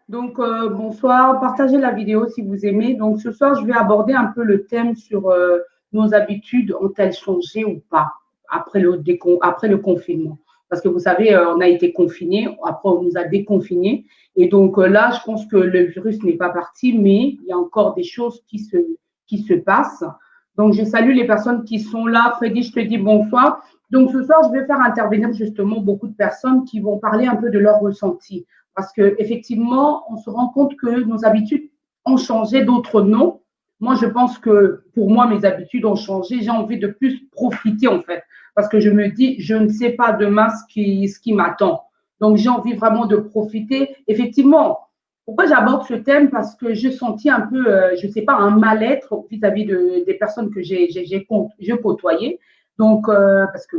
Donc, bonsoir, partagez la vidéo si vous aimez. Donc, ce soir, je vais aborder un peu le thème sur nos habitudes ont-elles changé ou pas après le confinement. Parce que vous savez, on a été confinés, après on nous a déconfinés. Et donc là, je pense que le virus n'est pas parti, mais il y a encore des choses qui se passent. Donc, je salue les personnes qui sont là. Freddy, je te dis bonsoir. Donc, ce soir, je vais faire intervenir justement beaucoup de personnes qui vont parler un peu de leur ressenti. Parce qu'effectivement, on se rend compte que nos habitudes ont changé, d'autres non. Moi, je pense que pour moi, mes habitudes ont changé. J'ai envie de plus profiter, en fait. Parce que je me dis, je ne sais pas demain ce qui m'attend. Donc, j'ai envie vraiment de profiter. Effectivement, pourquoi j'aborde ce thème? Parce que j'ai senti un peu, je ne sais pas, un mal-être vis-à-vis des personnes que j'ai côtoyées. Donc, parce que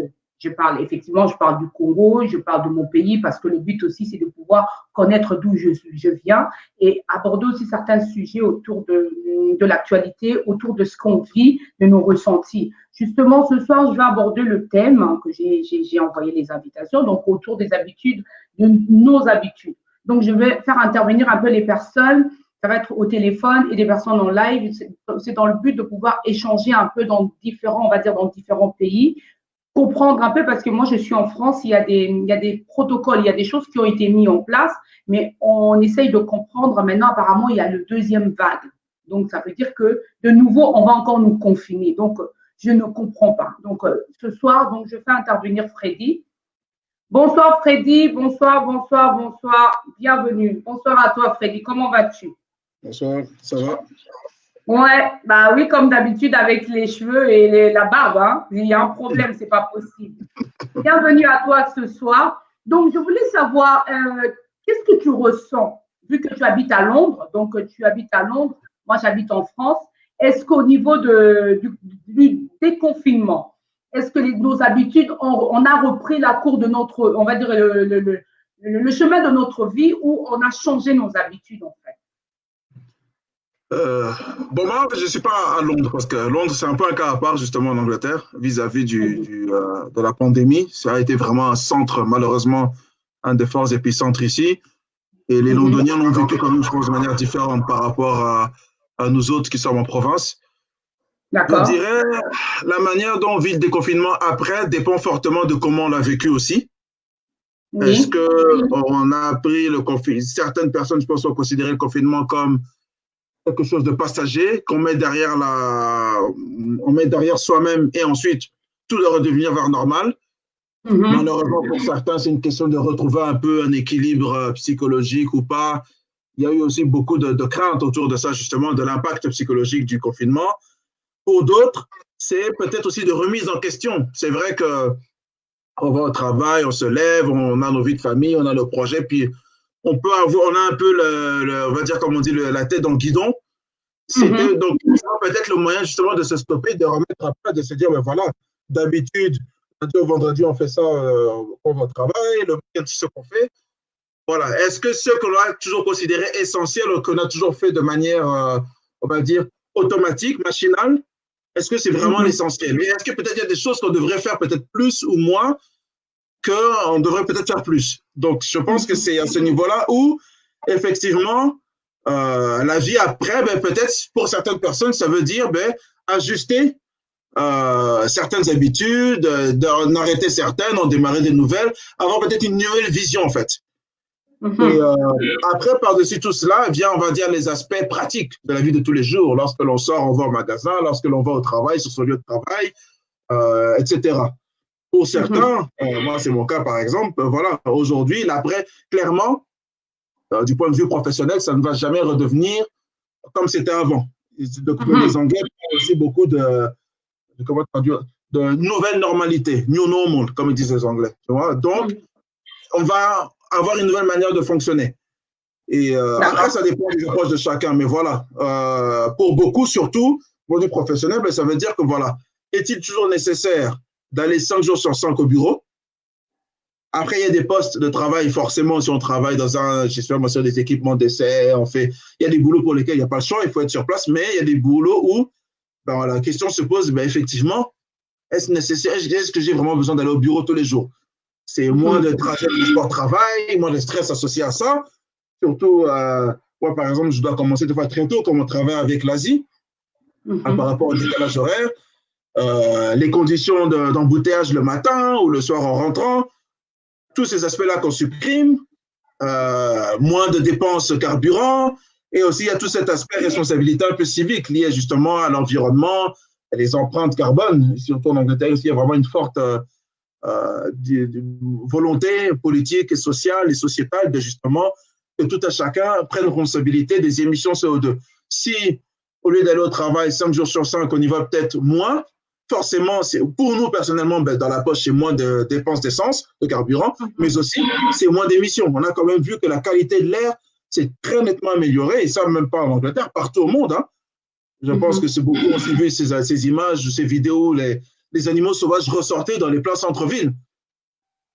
effectivement, je parle du Congo, je parle de mon pays, parce que le but aussi, c'est de pouvoir connaître d'où je viens et aborder aussi certains sujets autour de l'actualité, autour de ce qu'on vit, de nos ressentis. Justement, ce soir, je vais aborder le thème que j'ai envoyé les invitations, donc autour des habitudes, de nos habitudes. Donc, je vais faire intervenir un peu les personnes. Ça va être au téléphone et des personnes en live. C'est dans le but de pouvoir échanger un peu dans différents, on va dire, dans différents pays, comprendre un peu, parce que moi, je suis en France, il y a des protocoles, il y a des choses qui ont été mises en place, mais on essaye de comprendre. Maintenant, apparemment, il y a le deuxième vague. Donc, ça veut dire que, de nouveau, on va encore nous confiner. Donc, je ne comprends pas. Donc, ce soir, donc, je fais intervenir Freddy. Bonsoir, Freddy. Bonsoir, bonsoir, bonsoir. Bienvenue. Bonsoir à toi, Freddy. Comment vas-tu? Bonsoir, ça va? Ouais, bah oui, comme d'habitude avec les cheveux et la barbe, hein. Il y a un problème, c'est pas possible. Bienvenue à toi ce soir. Donc, je voulais savoir, qu'est-ce que tu ressens, vu que tu habites à Londres, donc tu habites à Londres, moi j'habite en France. Est-ce qu'au niveau du déconfinement, est-ce que nos habitudes, on a repris la cour de notre, on va dire, le chemin de notre vie, ou on a changé nos habitudes en fait? Bon, moi, je ne suis pas à Londres parce que Londres, c'est un peu un cas à part, justement, en Angleterre, vis-à-vis de la pandémie. Ça a été vraiment un centre, malheureusement, un des forts épicentres ici. Et les Londoniens l'ont vécu quand même, je pense, de manière différente par rapport à nous autres qui sommes en province. Je D'accord. dirais, la manière dont on vit le déconfinement après dépend fortement de comment on l'a vécu aussi. Est-ce Oui. qu'on a pris le confinement? Certaines personnes, je pense, ont considéré le confinement comme quelque chose de passager on met derrière soi-même et ensuite tout doit redevenir vers normal. Malheureusement pour certains, c'est une question de retrouver un peu un équilibre psychologique ou pas. Il y a eu aussi beaucoup de craintes autour de ça, justement, de l'impact psychologique du confinement. Pour d'autres, c'est peut-être aussi de remise en question. C'est vrai que on va au travail, on se lève, on a nos vies de famille, on a nos projets, puis on a un peu on va dire comme on dit, la tête dans le guidon. C'était donc peut-être le moyen justement de se stopper, de remettre à plat, de se dire, ben voilà, d'habitude, lundi au vendredi, on fait ça, on va au travail, le week-end, c'est ce qu'on fait. Voilà. Est-ce que ce qu'on a toujours considéré essentiel, qu'on a toujours fait de manière, on va dire, automatique, machinale, est-ce que c'est vraiment l'essentiel? Mais est-ce que peut-être il y a des choses qu'on devrait faire peut-être plus ou moins qu'on devrait peut-être faire plus? Donc, je pense que c'est à ce niveau-là où, effectivement, la vie après, ben, peut-être pour certaines personnes, ça veut dire ben, ajuster certaines habitudes, d'en arrêter certaines, en démarrer des nouvelles, avoir peut-être une nouvelle vision en fait. Et après, par-dessus tout cela, vient, on va dire, les aspects pratiques de la vie de tous les jours. Lorsque l'on sort, on va au magasin, lorsque l'on va au travail, sur son lieu de travail, etc. Pour certains, moi c'est mon cas par exemple, voilà, aujourd'hui, l'après, clairement, du point de vue professionnel, ça ne va jamais redevenir comme c'était avant. Donc, les Anglais parlent aussi beaucoup comment traduire, de nouvelle normalité, new normal, comme ils disent les Anglais. Tu vois? Donc, on va avoir une nouvelle manière de fonctionner. Et après, ça dépend des approches de chacun. Mais voilà, pour beaucoup, surtout, pour les professionnels, ben, ça veut dire que voilà, est-il toujours nécessaire d'aller 5 jours sur 5 au bureau? Après, il y a des postes de travail, forcément, si on travaille dans je sais pas, sur des équipements d'essai, il y a des boulots pour lesquels il n'y a pas le choix, il faut être sur place, mais il y a des boulots où ben, la question se pose, ben, effectivement, est-ce nécessaire, est-ce que j'ai vraiment besoin d'aller au bureau tous les jours? C'est moins de trajet de transport-travail, moins de stress associé à ça. Surtout, moi, par exemple, je dois commencer des fois très tôt, comme on travaille avec l'Asie, par rapport au décalage horaire. Les conditions d'embouteillage le matin ou le soir en rentrant, tous ces aspects-là qu'on supprime, moins de dépenses carburant, et aussi il y a tout cet aspect responsabilité un peu civique lié justement à l'environnement, les empreintes carbone. Surtout en Angleterre, aussi, il y a vraiment une forte volonté politique et sociale et sociétale de justement que tout à chacun prenne responsabilité des émissions CO2. Si au lieu d'aller au travail 5 jours sur 5, on y va peut-être moins, forcément, pour nous personnellement, dans la poche, c'est moins de dépenses d'essence, de carburant, mais aussi c'est moins d'émissions. On a quand même vu que la qualité de l'air s'est très nettement améliorée, et ça même pas en Angleterre, partout au monde. Hein. Je pense que c'est beaucoup aussi vu ces images, ces vidéos, les animaux sauvages ressortaient dans les pleins centres-villes.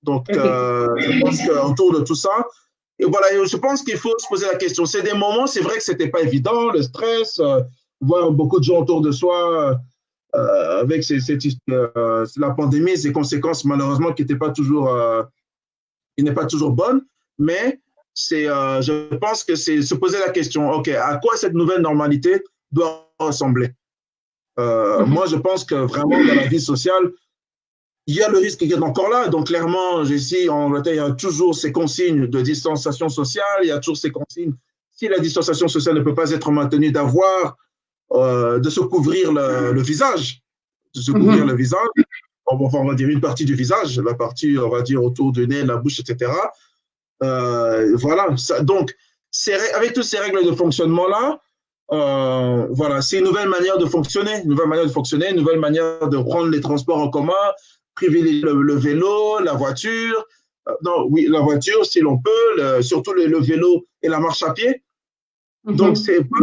Donc, je pense qu'autour de tout ça, et voilà, je pense qu'il faut se poser la question. C'est des moments, c'est vrai que c'était pas évident, le stress, voir beaucoup de gens autour de soi, avec la pandémie et ses conséquences malheureusement qui n'est pas toujours bonne, mais je pense que c'est se poser la question, ok, à quoi cette nouvelle normalité doit ressembler. Moi, je pense que vraiment dans la vie sociale, il y a le risque qui est encore là. Donc clairement, ici en Angleterre, il y a toujours ces consignes de distanciation sociale, il y a toujours ces consignes. Si la distanciation sociale ne peut pas être maintenue, de se couvrir le visage, le visage. On va dire une partie du visage, la partie, on va dire, autour du nez, la bouche, etc. Voilà. Donc, avec toutes ces règles de fonctionnement-là, voilà, c'est une nouvelle manière de fonctionner, une nouvelle manière de prendre les transports en commun, privilégier le vélo, la voiture. Non, oui, la voiture, si l'on peut, surtout le vélo et la marche à pied. Donc, c'est pas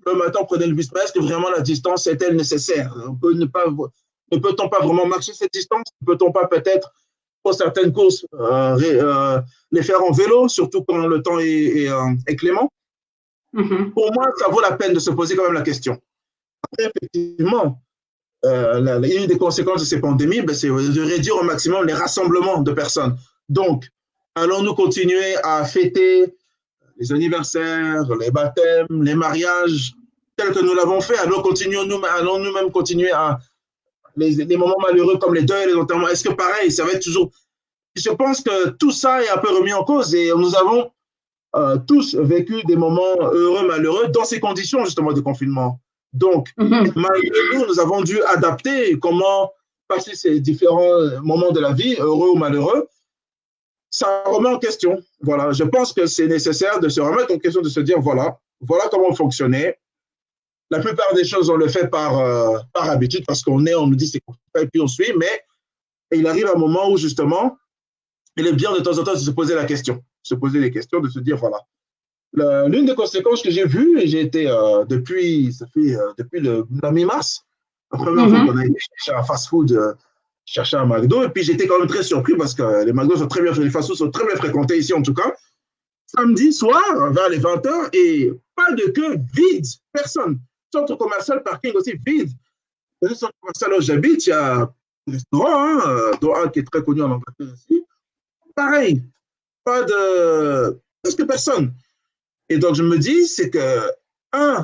le matin, prenez le bus, mais est-ce que vraiment la distance est-elle nécessaire? Ne peut-on pas vraiment marcher cette distance? Ne peut-on pas peut-être, pour certaines courses, les faire en vélo, surtout quand le temps est clément? Pour moi, ça vaut la peine de se poser quand même la question. Après, effectivement, une des conséquences de ces pandémies, c'est de réduire au maximum les rassemblements de personnes. Donc, allons-nous continuer à fêter les anniversaires, les baptêmes, les mariages, tels que nous l'avons fait? Allons nous-mêmes continuer à les moments malheureux comme les deuils, les enterrements? Est-ce que pareil, ça va être toujours... Je pense que tout ça est un peu remis en cause et nous avons tous vécu des moments heureux, malheureux dans ces conditions justement de confinement. Donc, malgré nous avons dû adapter comment passer ces différents moments de la vie, heureux ou malheureux. Ça remet en question. Voilà, je pense que c'est nécessaire de se remettre en question, de se dire voilà comment fonctionner. La plupart des choses, on le fait par habitude parce on nous dit c'est compliqué et puis on suit, mais il arrive un moment où justement, il est bien de temps en temps de se poser la question, de se dire voilà. L'une des conséquences que j'ai vues, et j'ai été depuis la mi-mars, la première fois qu'on a été chercher un fast-food, chercher un McDo, et puis j'étais quand même très surpris parce que les McDo les fast-food sont très bien fréquentés ici en tout cas. Samedi soir, vers les 20h, et pas de queue, vide, personne. Centre commercial, parking aussi vide. Le centre commercial où j'habite, il y a un restaurant, Doha, qui est très connu en Angleterre ici. Pareil, presque personne. Et donc, je me dis, c'est que,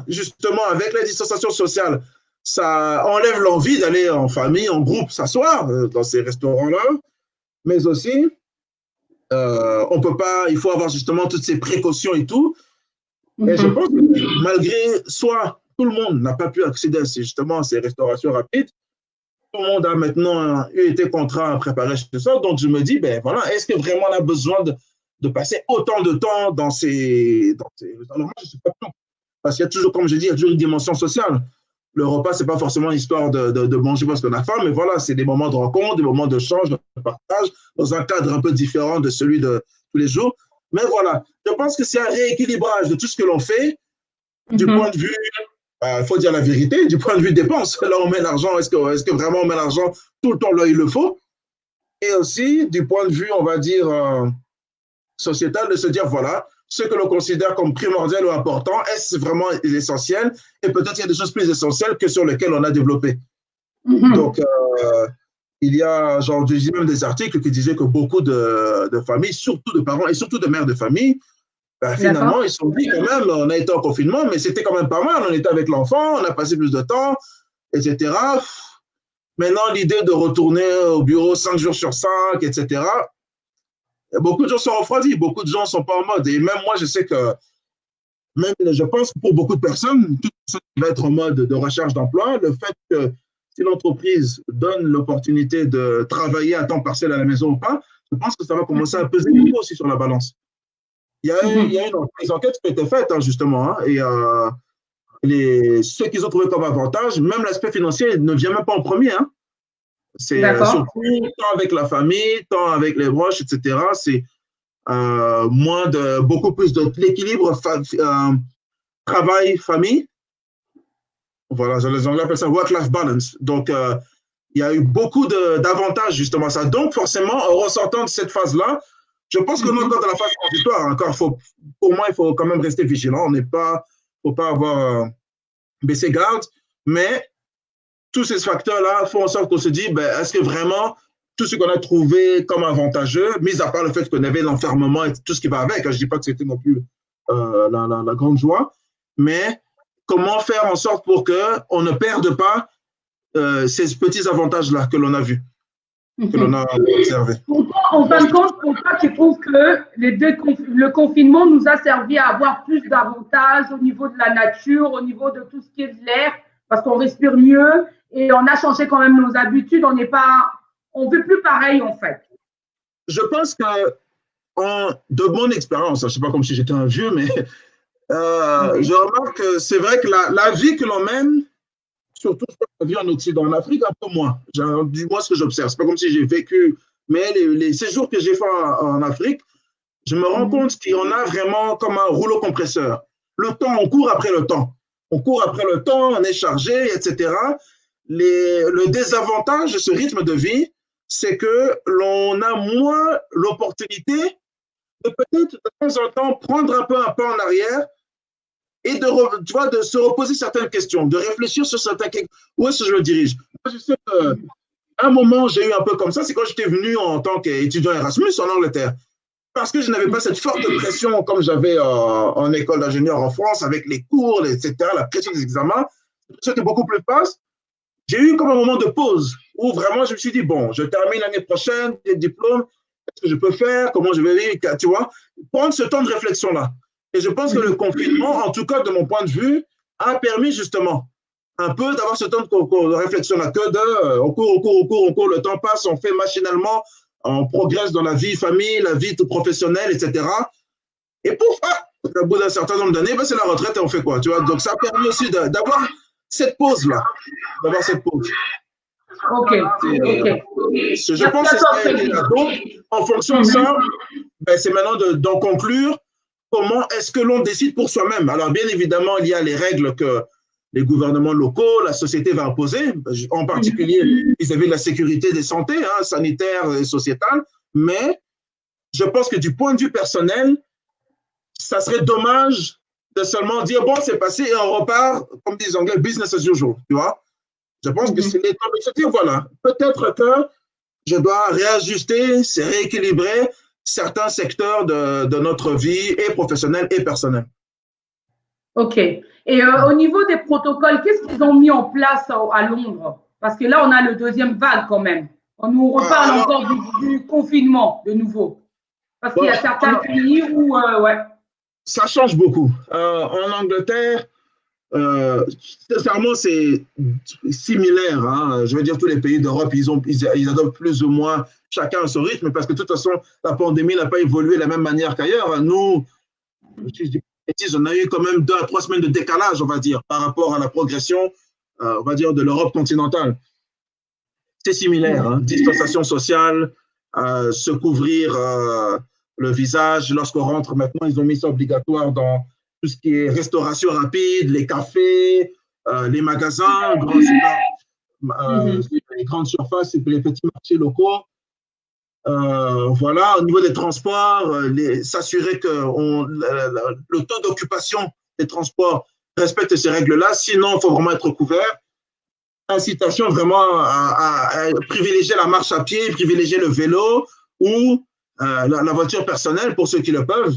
justement, avec la distanciation sociale, ça enlève l'envie d'aller en famille, en groupe, s'asseoir dans ces restaurants-là, mais aussi, on peut pas, il faut avoir justement toutes ces précautions et tout. Et je pense que malgré, soit tout le monde n'a pas pu accéder à ces restaurations rapides, tout le monde a maintenant été contraint à préparer chez soi. Donc, je me dis, ben voilà, est-ce que vraiment on a besoin de passer autant de temps dans ces... Alors, moi, je ne sais pas tout. Parce qu'il y a toujours, comme je dis, il y a toujours une dimension sociale. Le repas, ce n'est pas forcément l'histoire de manger parce qu'on a faim, mais voilà, c'est des moments de rencontre, des moments de change, de partage, dans un cadre un peu différent de celui de tous les jours. Mais voilà, je pense que c'est un rééquilibrage de tout ce que l'on fait, du point de vue, il faut dire la vérité, du point de vue dépenses. Là, on met l'argent, est-ce que vraiment on met l'argant tout le temps là il le faut? Et aussi, du point de vue, on va dire, sociétal, de se dire, voilà, ce que l'on considère comme primordial ou important, est-ce vraiment essentiel? Et peut-être qu'il y a des choses plus essentielles que sur lesquelles on a développé. Donc, il y a, genre, je disais même des articles qui disaient que beaucoup de familles, surtout de parents et surtout de mères de famille, Ben, finalement, ils se sont dit quand même, on a été en confinement, mais c'était quand même pas mal. On était avec l'enfant, on a passé plus de temps, etc. Maintenant, l'idée de retourner au bureau 5 jours sur 5, etc., beaucoup de gens sont refroidis, beaucoup de gens ne sont pas en mode. Et même moi, je sais que, même, je pense que pour beaucoup de personnes, tout ce qui va être en mode de recherche d'emploi, le fait que si l'entreprise donne l'opportunité de travailler à temps partiel à la maison ou pas, je pense que ça va commencer à peser beaucoup aussi sur la balance. Il y a des enquêtes qui ont été faites, hein, justement, hein, et ceux qu'ils ont trouvé comme avantage, même l'aspect financier ne vient même pas en premier. Hein. C'est surtout temps avec la famille, temps avec les proches, etc. C'est beaucoup plus de l'équilibre travail-famille. Voilà, les Anglais appellent ça work-life balance. Donc, il y a eu beaucoup d'avantages justement à ça. Donc, forcément, en ressortant de cette phase-là, je pense que nous, encore dans la phase transitoire, encore, pour moi, il faut quand même rester vigilant. Il ne faut pas avoir baissé garde, mais tous ces facteurs-là font en sorte qu'on se dit, ben, est-ce que vraiment tout ce qu'on a trouvé comme avantageux, mis à part le fait qu'on avait l'enfermement et tout ce qui va avec, je ne dis pas que c'était non plus la grande joie, mais comment faire en sorte pour qu'on ne perde pas ces petits avantages-là que l'on a vus, que l'on a observés. En fin de compte, tu trouves que le confinement nous a servi à avoir plus d'avantages au niveau de la nature, au niveau de tout ce qui est de l'air, parce qu'on respire mieux et on a changé quand même nos habitudes, on ne fait plus pareil en fait. Je pense que de mon expérience, je ne sais pas comme si j'étais un vieux, mais je remarque que c'est vrai que la vie que l'on mène, surtout la vie en Occident, en Afrique, un peu moins. Du moins ce que j'observe. C'est pas comme si j'ai vécu, mais les séjours que j'ai fait en Afrique, je me rends compte qu'il y en a vraiment comme un rouleau compresseur. Le temps, on court après le temps. On court après le temps, on est chargé, etc. Le désavantage de ce rythme de vie, c'est que l'on a moins l'opportunité de peut-être de temps en temps prendre un pas en arrière et de se reposer certaines questions, de réfléchir sur certaines questions. Où est-ce que je me dirige? Moi, je sais qu'à un moment, j'ai eu un peu comme ça, c'est quand j'étais venu en tant qu'étudiant Erasmus en Angleterre. Parce que je n'avais pas cette forte pression comme j'avais en école d'ingénieur en France, avec les cours, etc., la pression des examens. C'était beaucoup plus basse. J'ai eu comme un moment de pause où vraiment je me suis dit, bon, je termine l'année prochaine, les diplômes, qu'est-ce que je peux faire, comment je vais vivre, tu vois, prendre ce temps de réflexion-là. Et je pense que le confinement, en tout cas de mon point de vue, a permis justement un peu d'avoir ce temps de réflexion-là, que on court, le temps passe, on fait machinalement, on progresse dans la vie famille, la vie professionnelle, etc. Et pouf, au bout d'un certain nombre d'années, c'est la retraite et on fait quoi, tu vois. Donc ça a permis aussi d'avoir cette pause-là, d'avoir cette pause. Ok. Je pense que c'est ça. Donc, en fonction de ça, c'est maintenant d'en conclure comment est-ce que l'on décide pour soi-même. Alors, bien évidemment, il y a les règles que les gouvernements locaux, la société va imposer, en particulier vis-à-vis de la sécurité des santé, sanitaire et sociétale. Mais je pense que du point de vue personnel, ça serait dommage de seulement dire, bon, c'est passé et on repart, comme disent les Anglais, business as usual, tu vois. Je pense que c'est les temps de se dire, voilà, peut-être que je dois réajuster, rééquilibrer certains secteurs de notre vie, et professionnelle et personnelle. OK. Et au niveau des protocoles, qu'est-ce qu'ils ont mis en place à Londres? Parce que là, on a le deuxième vague quand même. On nous reparle encore du confinement de nouveau. Parce qu'il y a certains pays où, ouais. Ça change beaucoup. En Angleterre, sincèrement, c'est similaire. Hein. Je veux dire, tous les pays d'Europe, ils adoptent plus ou moins chacun à son rythme, parce que de toute façon, la pandémie n'a pas évolué de la même manière qu'ailleurs. Nous, on a eu quand même 2 à 3 semaines de décalage, on va dire, par rapport à la progression, on va dire, de l'Europe continentale. C'est similaire. Hein. Distanciation sociale, se couvrir le visage. Lorsqu'on rentre maintenant, ils ont mis ça obligatoire dans tout ce qui est restauration rapide, les cafés, les magasins, les grandes surfaces et les petits marchés locaux. Voilà, au niveau des transports, s'assurer que le taux d'occupation des transports respecte ces règles-là, sinon il faut vraiment être couvert. Incitation vraiment à privilégier la marche à pied, privilégier le vélo ou la voiture personnelle pour ceux qui le peuvent.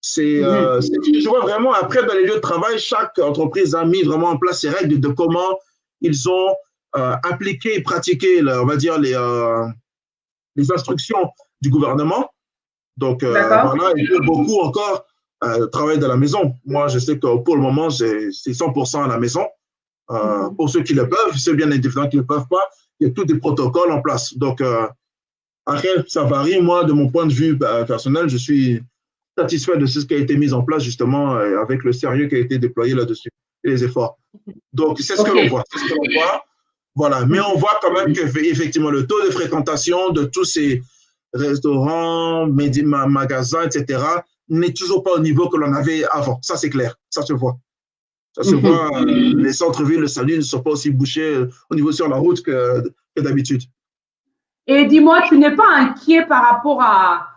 Je vois vraiment, après, dans les lieux de travail, chaque entreprise a mis vraiment en place ses règles de comment ils ont appliqué et pratiqué, on va dire, les instructions du gouvernement. Donc, voilà, et beaucoup encore travaillent de la maison. Moi, je sais que pour le moment, c'est 100% à la maison. Pour ceux qui le peuvent, ceux bien évidemment qui ne le peuvent pas, il y a tous des protocoles en place. Donc, après, ça varie. Moi, de mon point de vue personnel, je suis satisfait de ce qui a été mis en place, justement, avec le sérieux qui a été déployé là-dessus et les efforts. Donc, c'est ce que l'on voit. Voilà. Mais on voit quand même qu'effectivement, le taux de fréquentation de tous ces restaurants, magasins, etc., n'est toujours pas au niveau que l'on avait avant. Ça, c'est clair. Ça se voit. Ça se voit. Les centres-villes, le salut ne sont pas aussi bouchés au niveau sur la route que d'habitude. Et dis-moi, tu n'es pas inquiet par rapport à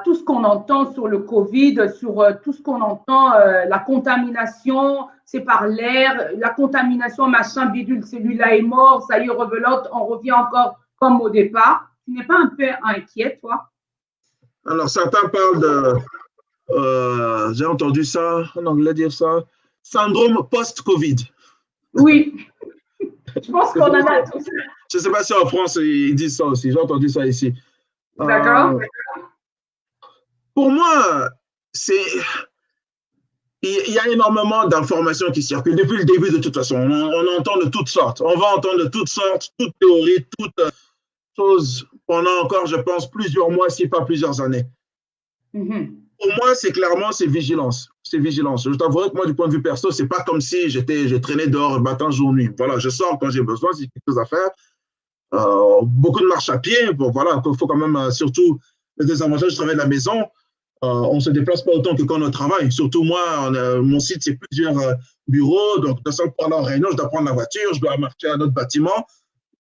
tout ce qu'on entend sur le Covid, sur tout ce qu'on entend, la contamination, c'est par l'air, la contamination, machin, bidule, celui-là est mort, ça y est, rebelote, on revient encore comme au départ. Tu n'es pas un peu inquiet, toi? Alors, certains parlent de, j'ai entendu ça, en anglais dire ça, syndrome post-Covid. Oui, je pense qu'on en a tous. Je ne sais pas si en France, ils disent ça aussi. J'ai entendu ça ici. D'accord. Pour moi, il y a énormément d'informations qui circulent depuis le début de toute façon. On entend de toutes sortes. On va entendre de toutes sortes, toutes théories, toutes choses pendant encore, je pense, plusieurs mois, si pas plusieurs années. Pour moi, c'est vigilance. C'est vigilance. Je t'avouerai que moi, du point de vue perso, c'est pas comme si je traînais dehors matin, jour, nuit. Voilà, je sors quand j'ai besoin, si j'ai quelque chose à faire. Beaucoup de marche à pied. Bon, voilà, il faut quand même, surtout, le désavantage du travail de la maison. On ne se déplace pas autant que quand on travaille. Surtout moi, mon site, c'est plusieurs bureaux. Donc, de toute façon, pour aller en réunion, je dois prendre la voiture, je dois marcher à un autre bâtiment.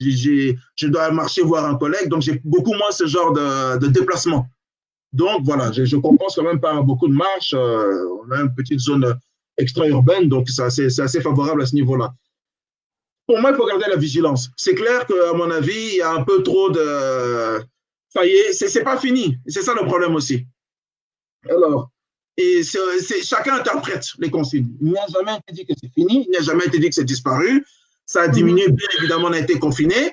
Je dois marcher voir un collègue. Donc, j'ai beaucoup moins ce genre de déplacement. Donc, voilà, je compense quand même par beaucoup de marches. On a une petite zone extra-urbaine, donc c'est assez favorable à ce niveau-là. Pour moi, il faut garder la vigilance. C'est clair qu'à mon avis, il y a un peu trop de… Ça y est, c'est pas fini. C'est ça le problème aussi. Alors, chacun interprète les consignes. Il n'y a jamais été dit que c'est fini, il n'y a jamais été dit que c'est disparu. Ça a diminué, bien évidemment, on a été confiné.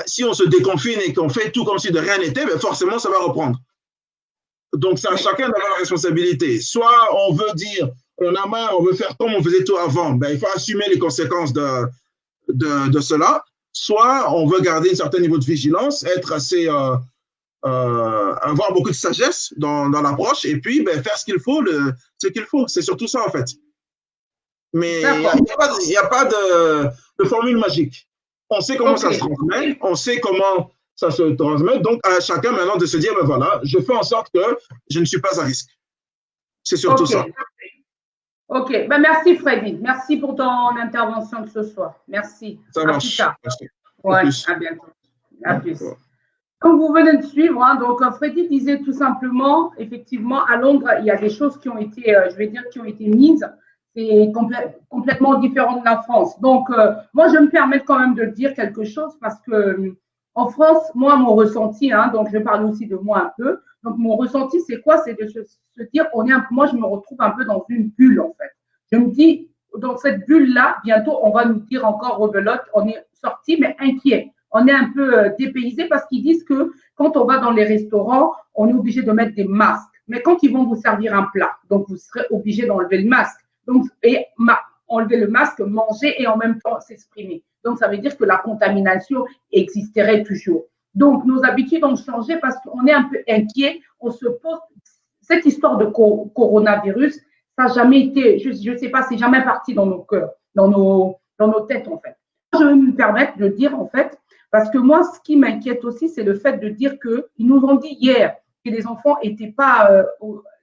Si on se déconfine et qu'on fait tout comme si de rien n'était, ben forcément, ça va reprendre. Donc, c'est à chacun d'avoir la responsabilité. Soit on veut dire, on a marre, on veut faire comme on faisait tout avant, ben, il faut assumer les conséquences de cela. Soit on veut garder un certain niveau de vigilance, être assez… avoir beaucoup de sagesse dans l'approche et puis ben, faire ce qu'il faut, c'est surtout ça en fait. Mais il n'y a pas de formule magique. On sait comment ça se transmet, on sait comment ça se transmet, donc à chacun maintenant de se dire, ben voilà, je fais en sorte que je ne suis pas à risque. C'est surtout ça. Ok, ben, merci Freddy, merci pour ton intervention de ce soir. Merci. Ça marche. À bientôt. À plus. Comme vous venez de suivre, hein, donc Freddy disait tout simplement, effectivement, à Londres, il y a des choses qui ont été, je vais dire, qui ont été mises. C'est complètement différent de la France. Donc, moi, je me permets quand même de dire quelque chose parce que en France, moi, mon ressenti, hein, donc je vais parler aussi de moi un peu. Donc, mon ressenti, c'est quoi? C'est de se dire, moi, je me retrouve un peu dans une bulle, en fait. Je me dis, dans cette bulle-là, bientôt, on va nous dire encore rebelote, on est sorti, mais inquiet. On est un peu dépaysé parce qu'ils disent que quand on va dans les restaurants, on est obligé de mettre des masques. Mais quand ils vont vous servir un plat, donc vous serez obligé d'enlever le masque. Donc, enlever le masque, manger et en même temps s'exprimer. Donc, ça veut dire que la contamination existerait toujours. Donc, nos habitudes ont changé parce qu'on est un peu inquiet. On se pose cette histoire de coronavirus, ça n'a jamais été, je ne sais pas, c'est jamais parti dans nos cœurs, dans nos têtes en fait. Je vais me permettre de dire en fait, parce que moi, ce qui m'inquiète aussi, c'est le fait de dire qu'ils nous ont dit hier que les enfants étaient pas,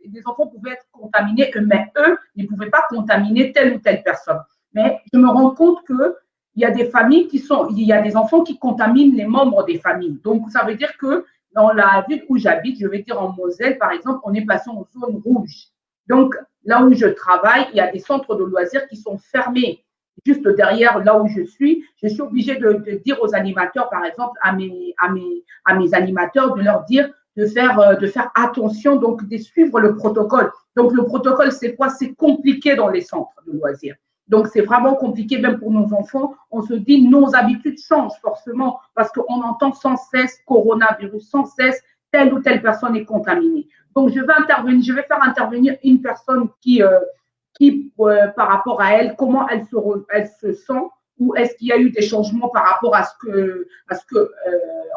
les enfants pouvaient être contaminés, mais eux ne pouvaient pas contaminer telle ou telle personne. Mais je me rends compte que il y a des familles il y a des enfants qui contaminent les membres des familles. Donc, ça veut dire que dans la ville où j'habite, je vais dire en Moselle, par exemple, on est passé en zone rouge. Donc, là où je travaille, il y a des centres de loisirs qui sont fermés. Juste derrière là où je suis obligée de dire aux animateurs, par exemple, à mes animateurs, de leur dire de faire attention, donc de suivre le protocole. Donc, le protocole, c'est quoi? C'est compliqué dans les centres de loisirs. Donc, c'est vraiment compliqué, même pour nos enfants. On se dit, nos habitudes changent forcément parce qu'on entend sans cesse coronavirus, sans cesse, telle ou telle personne est contaminée. Donc, je vais faire intervenir une personne qui par rapport à elle, comment elle se sent, ou est-ce qu'il y a eu des changements par rapport à ce que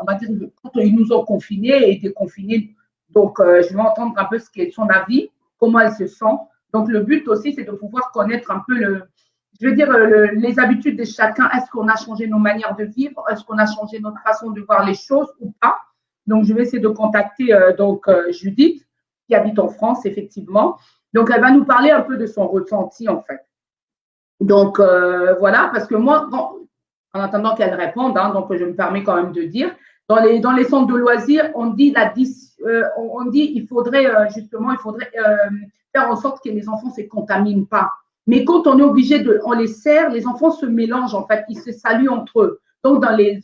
on va dire, quand ils nous ont confinés et déconfinés. Donc, je vais entendre un peu ce qu'est son avis, comment elle se sent. Donc, le but aussi, c'est de pouvoir connaître un peu les habitudes de chacun. Est-ce qu'on a changé nos manières de vivre? Est-ce qu'on a changé notre façon de voir les choses ou pas? Donc, je vais essayer de contacter Judith, qui habite en France, effectivement. Donc, elle va nous parler un peu de son ressenti, en fait. Donc, voilà, parce que moi, en attendant qu'elle réponde, hein, donc je me permets quand même de dire, dans les centres de loisirs, on dit il faudrait faire en sorte que les enfants ne se contaminent pas. Mais quand on est obligé on les serre, les enfants se mélangent, en fait, ils se saluent entre eux. Donc, dans les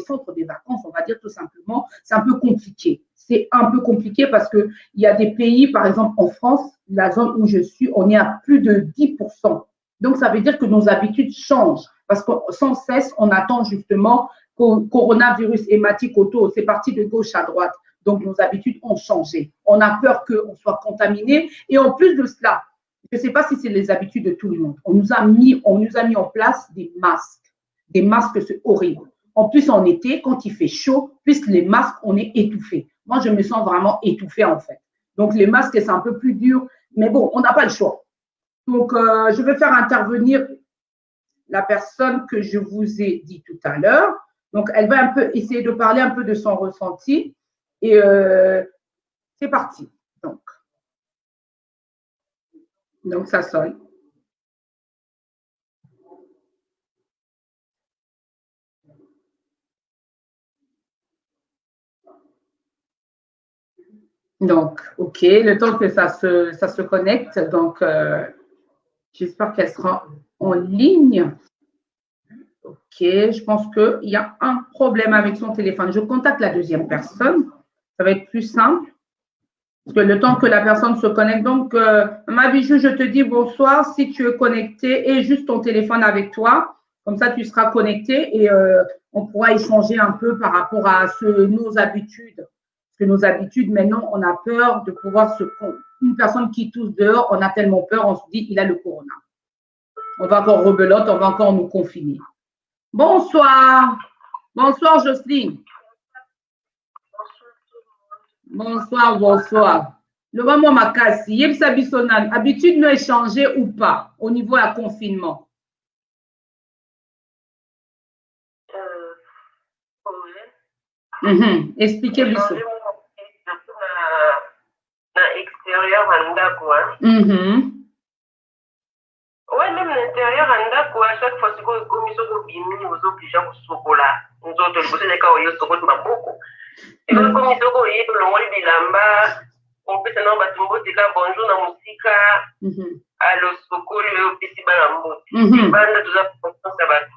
centres des vacances, on va dire tout simplement, c'est un peu compliqué. C'est un peu compliqué parce qu'il y a des pays, par exemple en France, la zone où je suis, on est à plus de 10%. Donc, ça veut dire que nos habitudes changent parce que sans cesse, on attend justement coronavirus hématique auto, c'est parti de gauche à droite. Donc, nos habitudes ont changé. On a peur qu'on soit contaminé. Et en plus de cela, je ne sais pas si c'est les habitudes de tout le monde. On nous a mis en place des masques. Des masques, c'est horrible. En plus, en été, quand il fait chaud, puisque les masques, on est étouffé. Moi, je me sens vraiment étouffée, en fait. Donc, les masques, c'est un peu plus dur. Mais bon, on n'a pas le choix. Donc, je vais faire intervenir la personne que je vous ai dit tout à l'heure. Donc, elle va un peu essayer de parler un peu de son ressenti. Et c'est parti. Donc, ça sonne. Donc, OK, le temps que ça se connecte. Donc, j'espère qu'elle sera en ligne. OK, je pense qu'il y a un problème avec son téléphone. Je contacte la deuxième personne. Ça va être plus simple. Parce que le temps que la personne se connecte. Donc, ma bijou, je te dis bonsoir. Si tu es connecté et juste ton téléphone avec toi, comme ça, tu seras connecté et on pourra échanger un peu par rapport à nos habitudes. Parce que nos habitudes, maintenant, on a peur de pouvoir une personne qui tousse dehors, on a tellement peur, on se dit, il a le corona. On va encore rebelote, on va encore nous confiner. Bonsoir. Bonsoir, Jocelyne. Bonsoir. Le moment ma casse. Yebsa Bissonan, habitude nous échanger ou pas au niveau du confinement? Expliquez Bissot. Extérieur à ndako. Ouais, même l'intérieur à ndako, à chaque fois que comme ils sont bimi, aux obligés au sokola. Nous autres, le côté des cas où ils sont beaucoup. Et comme ils sont au l'ongoli bilamba, on peut s'en battre des cas bonjour na musika, à l'osokolo au festival en mode. Bande de la confiance à battre.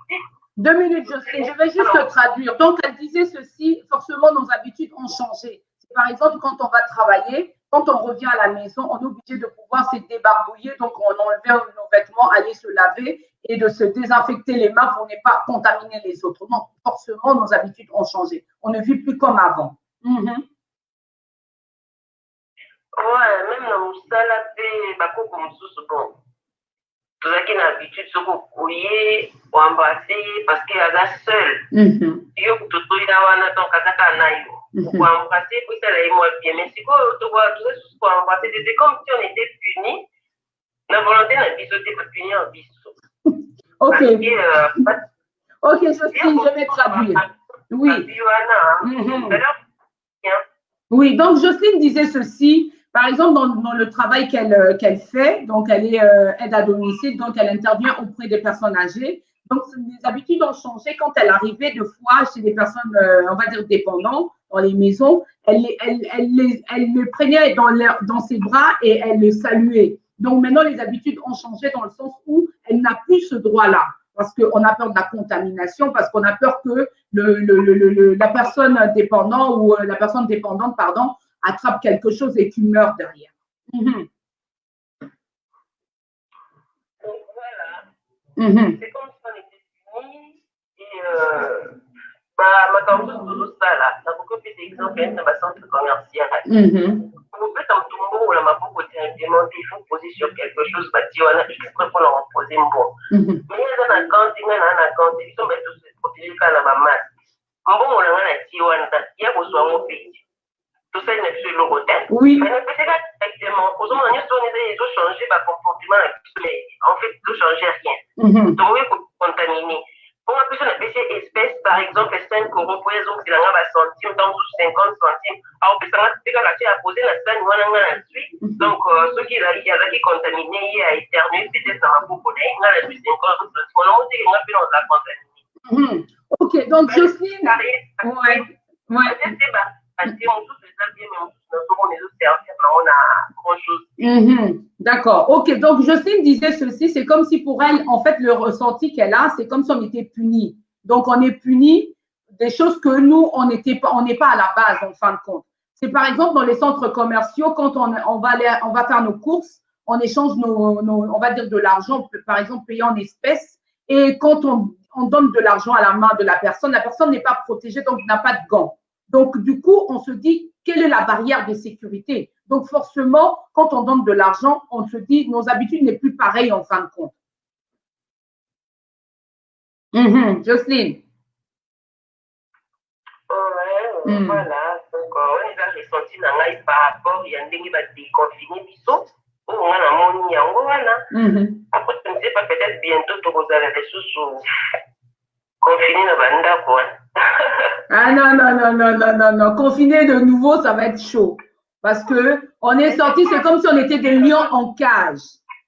2 minutes, Jocelyne, je vais juste traduire. Donc, elle disait ceci, forcément, nos habitudes ont changé. Par exemple, quand on va travailler, quand on revient à la maison, on est obligé de pouvoir se débarbouiller. Donc, on enlève nos vêtements, aller se laver et de se désinfecter les mains pour ne pas contaminer les autres. Donc, forcément, nos habitudes ont changé. On ne vit plus comme avant. Ouais, même dans le salade, bako comme ça, bon. Tout ça qui a l'habitude de se couiller ou embrasser parce qu'il y a seul. Il y a tout pour embrasser, puis ça l'a moi bien. Mais si vous pour embrasser, c'est comme si on était puni. La volonté n'a biseauté pas puni en biseau. Ok. Ok, Jocelyne, je vais traduire. Oui. Oui, donc Jocelyne disait ceci. Par exemple, dans le travail qu'elle fait, donc elle est aide à domicile, donc elle intervient auprès des personnes âgées. Donc, les habitudes ont changé quand elle arrivait de fois chez des personnes, on va dire, dépendantes, dans les maisons. Elle les prenait dans ses bras et elle les saluait. Donc, maintenant, les habitudes ont changé dans le sens où elle n'a plus ce droit-là. parce qu'on a peur de la contamination, parce qu'on a peur que la personne dépendante ou la personne dépendante, pardon, attrape quelque chose et qu'il meurt derrière. Donc voilà, c'est comme si on était unis et makambo tozosala nakoki opesa exemple ete na bacentre commercial kopesa motu mbongo na maboko directement te il faut poser sur quelque chose bati wana exprès mpona repose mbongo mais eza na kanti ngai naa na kanti biso mbai toprotége kaka na bamaske mbongo na ngai natie wana ya kozwa yango peti tosali na biso eloko te napeseka directement ozomona nyonso wana ezochange bacomportement na biso mais en fait ezochange rien tokoki kocontamine on a plus une espèce, par exemple, 5 euros pour les autres, c'est un centime, donc 50 centimes. Alors, puis ça m'a fait à poser la scène, donc, ceux qui ont contaminé, il a éternué, peut-être ça m'a beaucoup donné, il a plus 50 centimes. On a monté, on a fait dans la contaminé. Ok, donc, Jocelyne. D'accord. Ok, donc Jocelyne disait ceci, c'est comme si pour elle, en fait, le ressenti qu'elle a, c'est comme si on était puni. Donc, on est puni des choses que nous, on n'est pas à la base, en fin de compte. C'est par exemple dans les centres commerciaux, quand on va faire nos courses, on échange on va dire de l'argent, par exemple payé en espèces, et quand on donne de l'argent à la main de la personne n'est pas protégée, donc n'a pas de gants. Donc, du coup, on se dit, quelle est la barrière de sécurité? Donc, forcément, quand on donne de l'argent, on se dit, nos habitudes n'est plus pareilles en fin de compte. Jocelyne. Voilà. Donc, on a ressenti par rapport, il y a un déni à déconfiner, biso. On a moni yango wana. Après, je ne sais pas, peut-être bientôt, tu vas aller sous confiné na banda quoi. Ah non. Confiné de nouveau, ça va être chaud. Parce que on est sorti, c'est comme si on était des lions en cage.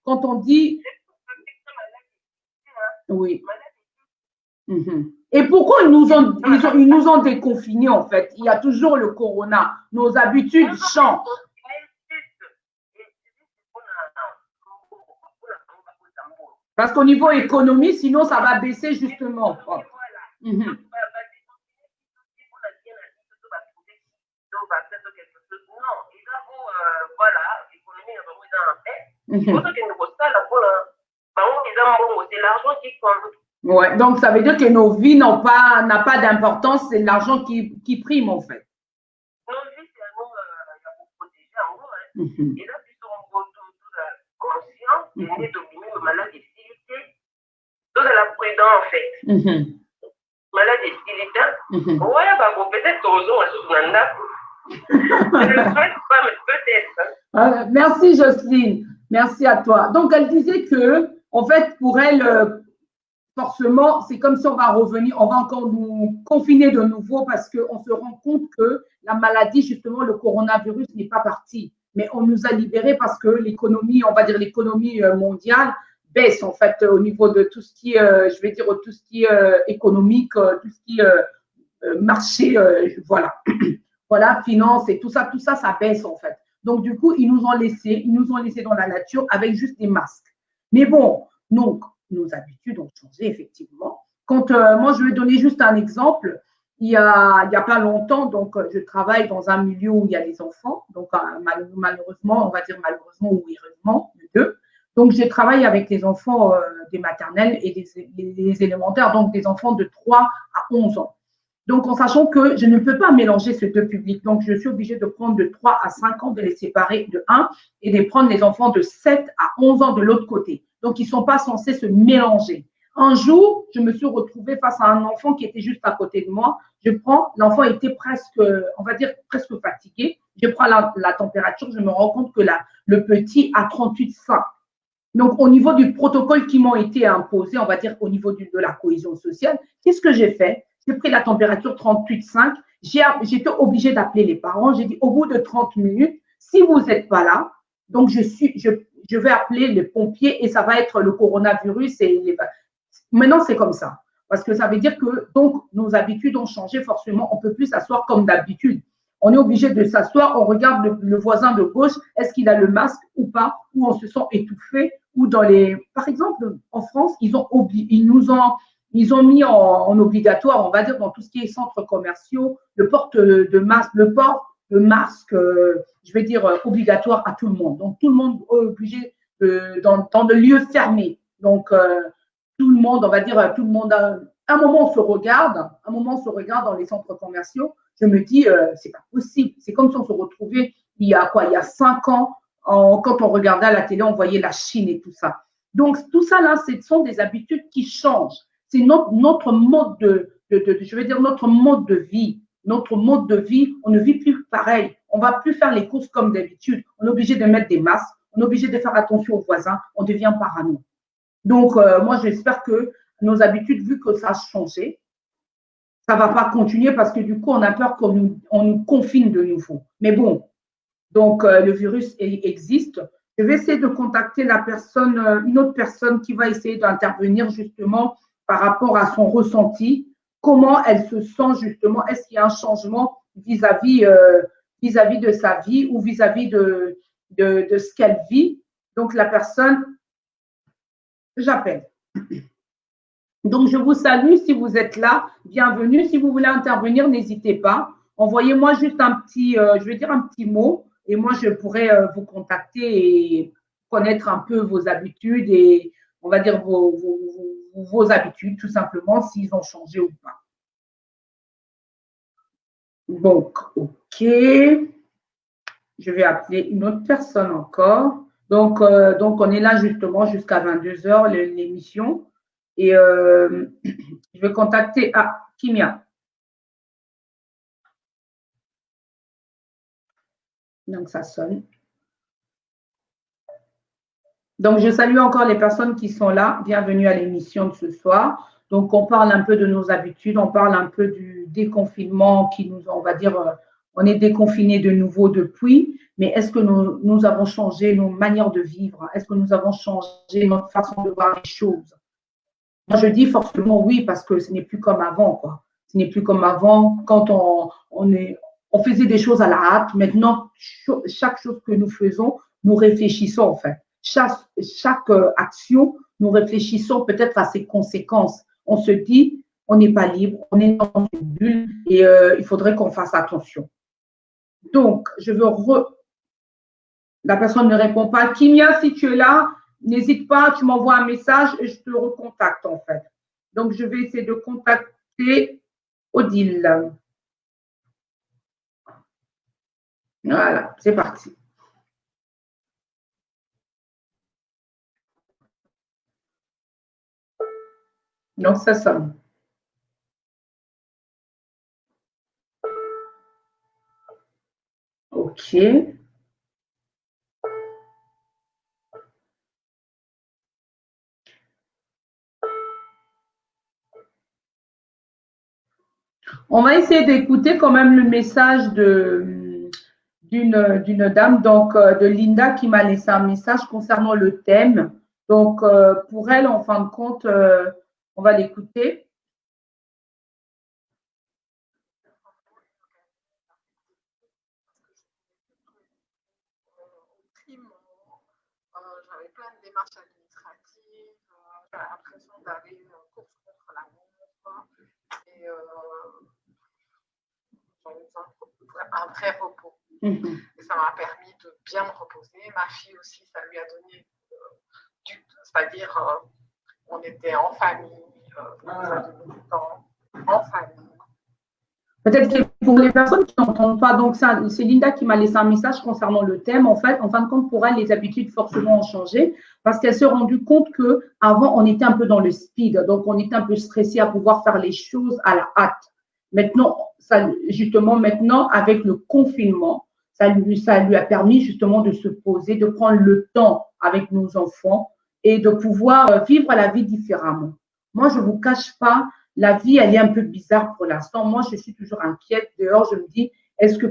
Quand on dit. Oui. Et pourquoi ils nous ont déconfinés en fait? Il y a toujours le corona. Nos habitudes changent. Parce qu'au niveau économie, sinon ça va baisser justement. Ouais, donc ça veut dire que nos vies n'ont pas d'importance, c'est l'argent qui prime en fait. Nos vies, c'est un nom protégé en gros. Et là, puisque on voit tout conscient, il est dominé le malade et tout de la prudence en fait. Malade et spirituel. Ouais, bah peut-être que je ne le souhaite pas, mais peut-être. Merci Jocelyne, merci à toi. Donc elle disait que, en fait, pour elle, forcément, c'est comme si on va revenir, on va encore nous confiner de nouveau parce qu'on se rend compte que la maladie, justement, le coronavirus n'est pas parti. Mais on nous a libérés parce que l'économie, on va dire l'économie mondiale, baisse en fait au niveau de tout ce qui est, je vais dire, tout ce qui est économique, tout ce qui est marché, voilà. Voilà, finance et tout ça, ça baisse en fait. Donc, du coup, ils nous ont laissé dans la nature avec juste des masques. Mais bon, donc, nos habitudes ont changé, effectivement. Quand, moi, je vais donner juste un exemple. Il y a pas longtemps, donc, je travaille dans un milieu où il y a des enfants. Donc, malheureusement, on va dire malheureusement ou heureusement, les deux. Donc, j'ai travaillé avec les enfants des maternelles et des élémentaires, donc des enfants de 3 à 11 ans. Donc, en sachant que je ne peux pas mélanger ces deux publics. Donc, je suis obligée de prendre de 3 à 5 ans, de les séparer de un et de prendre les enfants de 7 à 11 ans de l'autre côté. Donc, ils ne sont pas censés se mélanger. Un jour, je me suis retrouvée face à un enfant qui était juste à côté de moi. L'enfant était presque, on va dire, presque fatigué. Je prends la température, je me rends compte que le petit a 38,5. Donc, au niveau du protocole qui m'ont été imposés, on va dire au niveau de la cohésion sociale, qu'est-ce que j'ai fait? J'ai pris la température 38,5. J'étais obligée d'appeler les parents. J'ai dit, au bout de 30 minutes, si vous n'êtes pas là, donc je vais appeler les pompiers et ça va être le coronavirus. Maintenant, c'est comme ça. Parce que ça veut dire que donc, nos habitudes ont changé forcément. On ne peut plus s'asseoir comme d'habitude. On est obligé de s'asseoir. On regarde le voisin de gauche. Est-ce qu'il a le masque ou pas? Ou on se sent étouffé? ou dans les… Par exemple, en France, ils ont mis en obligatoire, on va dire, dans tout ce qui est centres commerciaux, le port de masque, je vais dire, obligatoire à tout le monde. Donc, tout le monde est obligé dans le lieu fermé. Donc, tout le monde, on va dire, tout le monde a… Un moment, on se regarde dans les centres commerciaux. Je me dis, c'est pas possible. C'est comme si on se retrouvait il y a 5 ans, quand on regardait à la télé, on voyait la Chine et tout ça. Donc, tout ça là, ce sont des habitudes qui changent. C'est notre mode je vais dire, notre mode de vie. Notre mode de vie, on ne vit plus pareil. On ne va plus faire les courses comme d'habitude. On est obligé de mettre des masques. On est obligé de faire attention aux voisins. On devient parano. Donc, moi, j'espère que nos habitudes, vu que ça a changé, ça ne va pas continuer parce que du coup, on a peur qu'on nous confine de nouveau. Mais bon, donc le virus existe. Je vais essayer de contacter une autre personne qui va essayer d'intervenir justement par rapport à son ressenti, comment elle se sent justement, est-ce qu'il y a un changement vis-à-vis de sa vie ou vis-à-vis de ce qu'elle vit. Donc, la personne, j'appelle. Donc, je vous salue si vous êtes là. Bienvenue. Si vous voulez intervenir, n'hésitez pas. Envoyez-moi juste un petit mot et moi, je pourrai vous contacter et connaître un peu vos habitudes et, on va dire, vos habitudes, tout simplement, s'ils ont changé ou pas. Donc, OK. Je vais appeler une autre personne encore. Donc on est là justement jusqu'à 22h, l'émission. Et je vais contacter Kimia. Donc, ça sonne. Donc, je salue encore les personnes qui sont là. Bienvenue à l'émission de ce soir. Donc, on parle un peu de nos habitudes, on parle un peu du déconfinement on va dire, on est déconfiné de nouveau depuis, mais est-ce que nous avons changé nos manières de vivre? Est-ce que nous avons changé notre façon de voir les choses? Moi, je dis forcément oui, parce que ce n'est plus comme avant, quoi. Ce n'est plus comme avant quand on faisait des choses à la hâte. Maintenant, chaque chose que nous faisons, nous réfléchissons, en fait. Chaque action, nous réfléchissons peut-être à ses conséquences. On se dit, on n'est pas libre, on est dans une bulle et il faudrait qu'on fasse attention. Donc, la personne ne répond pas. Kimia, si tu es là, n'hésite pas, tu m'envoies un message et je te recontacte en fait. Donc, je vais essayer de contacter Odile. Voilà, c'est parti. Donc, ça sonne. OK. On va essayer d'écouter quand même le message d'une dame, donc de Linda, qui m'a laissé un message concernant le thème. Donc, pour elle, en fin de compte, on va l'écouter. J'avais plein de démarches administratives, j'avais l'impression d'aller course contre la montre et j'avais besoin d'un vrai repos. Et ça m'a permis de bien me reposer. Ma fille aussi, ça lui a donné c'est-à-dire on était en famille, on a donné du temps en famille. Peut-être que pour les personnes qui n'entendent pas, donc c'est Linda qui m'a laissé un message concernant le thème. En fait, en fin de compte, pour elle, les habitudes forcément ont changé parce qu'elle s'est rendue compte qu'avant, on était un peu dans le speed. Donc, on était un peu stressé à pouvoir faire les choses à la hâte. Maintenant, justement, avec le confinement, ça lui a permis justement de se poser, de prendre le temps avec nos enfants et de pouvoir vivre la vie différemment. Moi, je ne vous cache pas, la vie, elle est un peu bizarre pour l'instant. Moi, je suis toujours inquiète. Dehors, je me dis,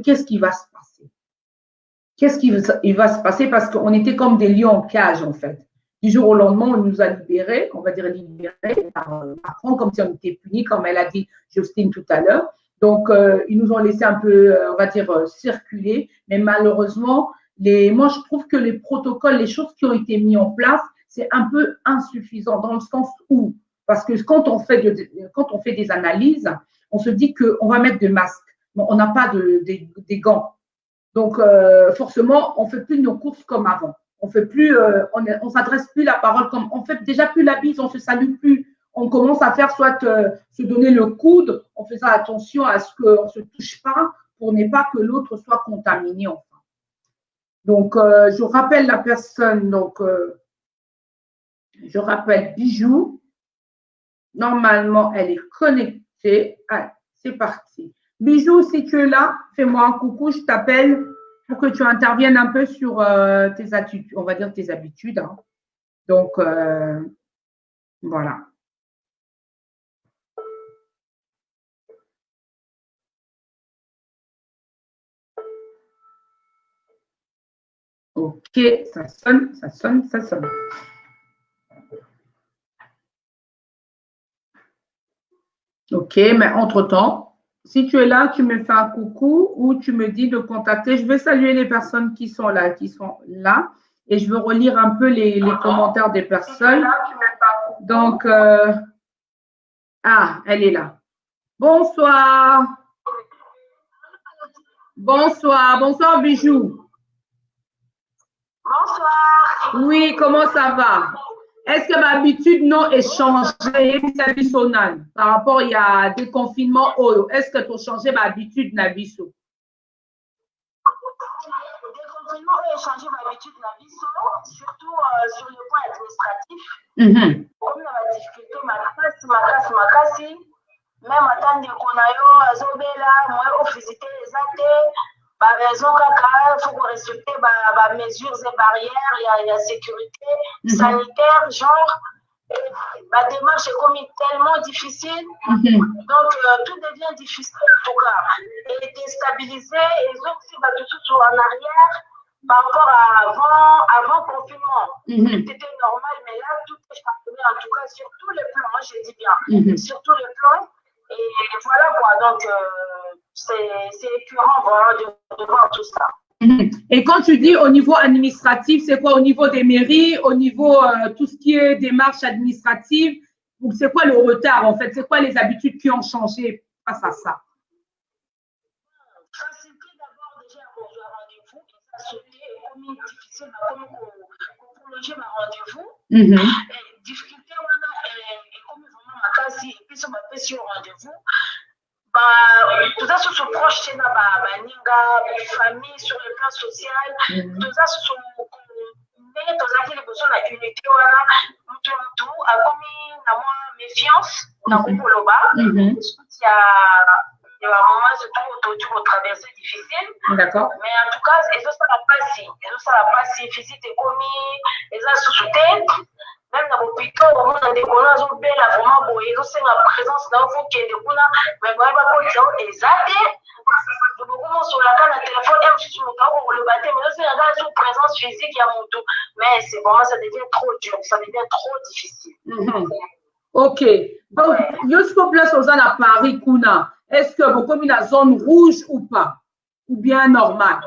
qu'est-ce qui va se passer? Qu'est-ce qui va se passer? Parce qu'on était comme des lions en cage, en fait. Du jour au lendemain, on nous a libérés, on va dire libérés par Macron, comme si on était punis, comme elle a dit Justine tout à l'heure. Donc, ils nous ont laissé un peu, on va dire, circuler. Mais malheureusement, moi, je trouve que les protocoles, les choses qui ont été mises en place, c'est un peu insuffisant dans le sens où, parce que quand on fait des analyses, on se dit qu'on va mettre des masques, mais on n'a pas des gants. Donc, forcément, on ne fait plus nos courses comme avant. On fait plus, on s'adresse plus la parole comme, on fait déjà plus la bise, on se salue plus. On commence à faire soit se donner le coude, en faisant attention à ce qu'on ne se touche pas pour ne pas que l'autre soit contaminé. Enfin. Donc, je rappelle la personne, donc, je rappelle Bijou. Normalement, elle est connectée. Allez, c'est parti. Bijou, si tu es là, fais-moi un coucou, je t'appelle pour que tu interviennes un peu sur tes attitudes, on va dire tes habitudes. Hein. Donc, voilà. Ok, ça sonne, ça sonne, ça sonne. Ok, mais entre-temps, si tu es là, tu me fais un coucou ou tu me dis de contacter. Je vais saluer les personnes qui sont là, et je veux relire un peu les commentaires des personnes. Donc, elle est là. Bonsoir. Bonsoir, bonsoir Bijou. Bonsoir. Oui, comment ça va? Est-ce que ma habitude non est changée vis-à-vis sonal par rapport il y a des confinements? Est-ce que tu as changé ma habitude na biso? Des confinements ont changé ma habitude na biso, surtout sur le point administratif. Comme on a difficulté makasi, même attendre qu'on a azobela, moi au visiter les athées. Par raison il faut respecter les mesures et barrières, il y a sécurité sanitaire, genre, la démarche est comme tellement difficile, donc tout devient difficile en tout cas, et déstabilisé, et donc aussi tout en arrière par rapport à avant confinement. C'était normal, mais là tout est changé en tout cas sur tous les plans, moi je dis bien, sur tous les plans. Et voilà quoi, donc c'est écœurant voilà, de voir tout ça. Et quand tu dis au niveau administratif, c'est quoi au niveau des mairies, au niveau tout ce qui est démarches administratives, c'est quoi le retard en fait? C'est quoi les habitudes qui ont changé face à ça? Facilité d'abord déjà pour un rendez-vous, et ça c'était comme difficile, comme prolonger ma rendez-vous. Difficulté et comme vraiment ma case, et puis sur ma petit rendez-vous. Tout ça se proche chez ma famille sur le plan social, tout ça se mais tout ça qui est besoin de l'unité tout a commis la méfiance dans le Poloba. Il y a un moment se trouve autour de traversée difficile. D'accord. Mais en tout cas, ils ont ça la passe, visite est commis, ils ont sous-souté. Même dans l'hôpital, on a des gens qui ont vraiment beau, ils ont la présence dans vous qui est de kuna, mais moi, je vais exacté. Je commence sur la canne à téléphone, je suis sur le carreau pour le baptême, mais c'est la présence physique, il y a mon tout. Mais c'est vraiment, ça devient trop dur, ça devient trop difficile. Ok. Donc, jusqu'au place aux à Paris, Kuna, est-ce que vous comme une zone rouge ou pas? Ou bien normale?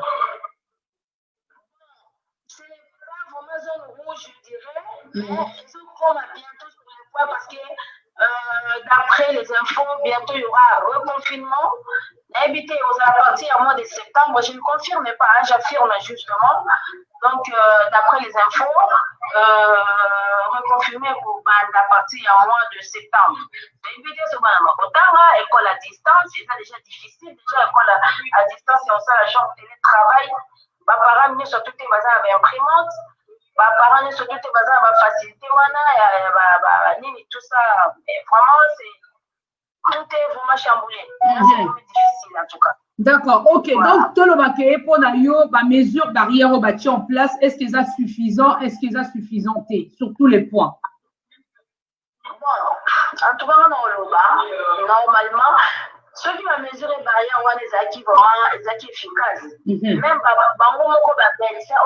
C'est pas vraiment zone rouge, je dirais. Mais ils sont comme bientôt sur le point parce que d'après les infos, bientôt il y aura un reconfinement. Éviter aux partir à mois de septembre, je ne confirme pas, hein, j'affirme justement. Donc, d'après les infos, reconfirmer pour la partie à mois de septembre. Éviter ce école à distance, c'est déjà difficile. Déjà, école à distance, c'est aussi la chambre de télétravail. Mes parents, nous, surtout, ils ont imprimante. Mes parents, nous, surtout, ils ont facilité. Tout ça. Mais vraiment, tout est vraiment chamboulé. C'est difficile, en tout cas. D'accord, ok. Voilà. Donc, tout le monde pour la mesure barrière au bâti en place, est-ce qu'ils sont suffisants? Est-ce qu'ils sont suffisants sur tous les points? Bon, en tout cas, normalement, ceux qui ont mesuré barrière, on a des acquis vraiment efficaces. Même ça, on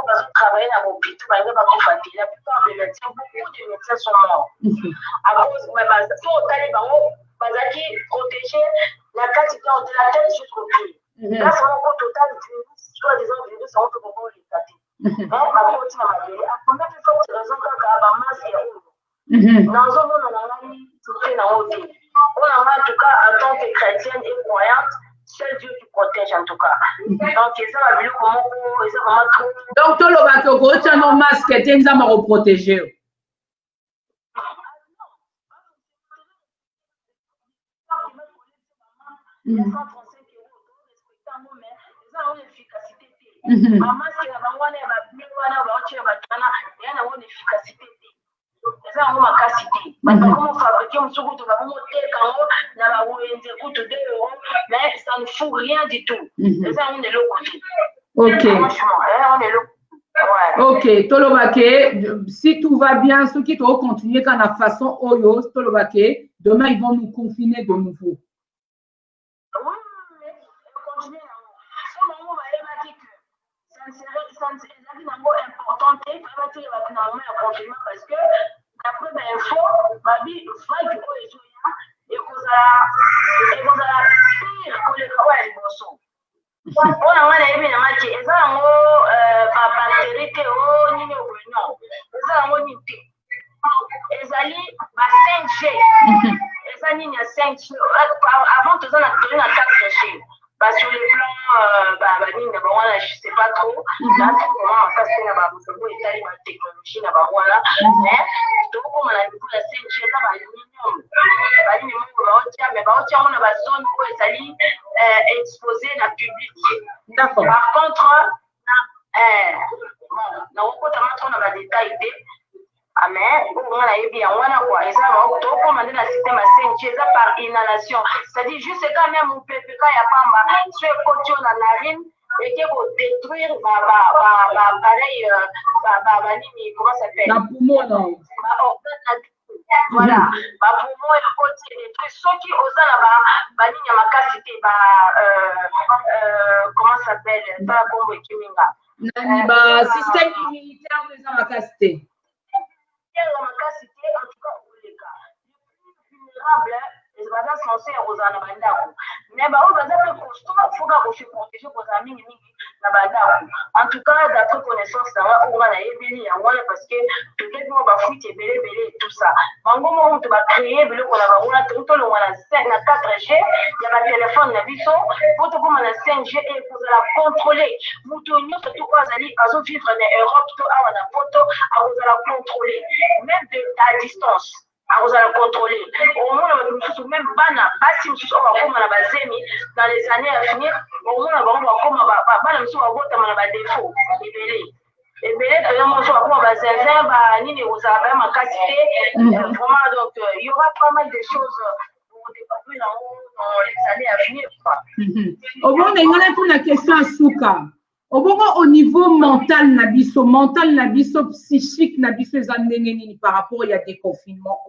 va travailler dans l'hôpital, la plupart des médecins, beaucoup de médecins sont morts. À cause de qui protéger la quantité de la tête jusqu'au pied. Là, c'est un total virus, soi-disant virus, on peut comprendre les dater. Mais ma première plus forte raison, quand En tout cas, en tant que chrétienne et croyante, seul Dieu qui protège en tout cas. Donc, ça va bien comment ça va trop. Donc, tout le bateau, tu as un masque, tu es un protégé. Mais ça ne fout rien du tout. Ok. Ok, si tout va bien, ceux qui doivent continuer quand la façon Oyo, demain ils vont nous confiner de nouveau. Parce que d'après l'info, Babi va du coup et vous a pire que les kawai bosso. On a eu une match et ça en bactérie que on n'y est non. Ça en y est. Et ça y ba 5G. Et ça n'y a 5G. Avant tout ça on a tenu à 4G. Bah, sur le plan, je sais pas trop. Là, comment on passe la technologie, mais tout comme on a vu la 5G, ça va mais on a zone où ils exposer la public. D'accord. Par contre, on a détail. Amen. On a bien, on a quoi? Et ça va commander la système à 5G par inhalation. C'est-à-dire, juste quand même, on peut faire ce côté dans la narine et qui va détruire pareil, comment ça s'appelle? La poumon, non? Voilà. Ma poumon et le côté détruit. Ceux qui osent là-bas, ma capacité, comment ça s'appelle? Pas comme le système immunitaire de la capacité. En tout cas, pour les cas. Les plus vulnérables, les bazars censés aux anabandako. Mais bah, au bazar le costaud, il faut que je protège vos amis nabandako. En tout cas, d'après connaissance, on va la ébéli, parce que peut-être qu'on va foutre belé et tout ça. En gros, on va créer, on a tout le monde à 4G, il y a un téléphone, il y a pour tout le monde à 5G et vous allez contrôler. Vous tournez surtout quand vous allez vivre en Europe, à la photo, vous allez contrôler. Même à distance, vous allez contrôler. Au moins, même dans les années à venir, au moins, on va comme défaut. Et bien, vraiment, il y aura pas mal de choses pour développer dans les années à venir. Au moins, on a une question à Souka. Au niveau mental, psychique, par rapport il y a des confinements.